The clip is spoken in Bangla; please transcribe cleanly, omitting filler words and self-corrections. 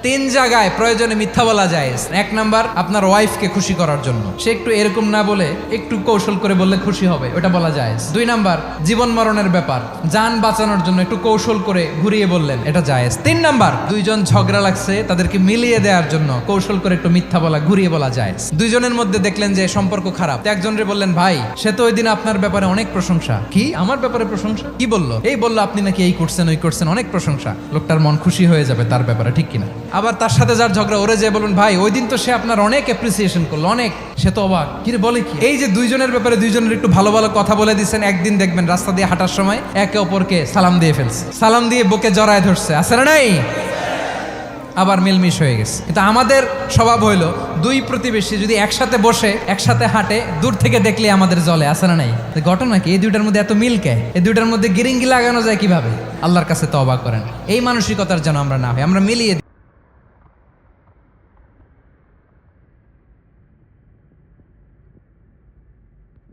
তিন জায়গায় প্রয়োজনে মিথ্যা বলা যায়। এক নাম্বার, আপনার ওয়াইফকে খুশি করার জন্য, সে একটু এরকম না বলে একটু কৌশল করে বললে খুশি হবে, ওটা বলা যায়। দুই নাম্বার, জীবন মরণের ব্যাপার, যান বাঁচানোর জন্য একটু কৌশল করে ঘুরিয়ে বললেন, এটা জায়েজ। তিন নাম্বার, দুইজন ঝগড়া লাগছে তাদেরকে মিলিয়ে দেওয়ার জন্য কৌশল করে একটু মিথ্যা বলা, ঘুরিয়ে বলা যায়। দুইজনের মধ্যে দেখলেন যে সম্পর্ক খারাপ, একজনরে বললেন, ভাই সে তো ওই দিন আপনার ব্যাপারে অনেক প্রশংসা। কি আমার ব্যাপারে প্রশংসা? কি বললো? এই বললো আপনি নাকি এই করছেন ওই করছেন, অনেক প্রশংসা। লোকটার মন খুশি হয়ে যাবে তার ব্যাপারে, ঠিক কিনা? আবার তার সাথে যার ঝগড়া, ওরে যে বলুন, ভাই ওই দিন তো সে আপনার অনেক অ্যাপ্রিসিয়েশন করলো, অনেক, সে তো অবাক, কি রে বলে কি? এই যে দুইজনের ব্যাপারে দুইজনের একটু ভালো ভালো কথা বলে দিচ্ছেন, একদিন দেখবেন রাস্তা দিয়ে হাঁটার সময় একে অপরকে সালাম দিয়ে ফেলছে, সালাম দিয়ে বুকে জড়ায় ধরছে, আছে না নাই? আবার মিলমিশ হয়ে গেছে। কিন্তু আমাদের স্বভাব হইলো, দুই প্রতিবেশী যদি একসাথে বসে একসাথে হাঁটে, দূর থেকে দেখলে আমাদের জলে, আছে না নাই? ঘটনা কি? এই দুইটার মধ্যে এত মিল কে? এই দুইটার মধ্যে গিরিঙ্গি লাগানো যায় কিভাবে? আল্লাহর কাছে তওবা করেন, এই মানসিকতার যেন আমরা না হয়, আমরা মিলিয়ে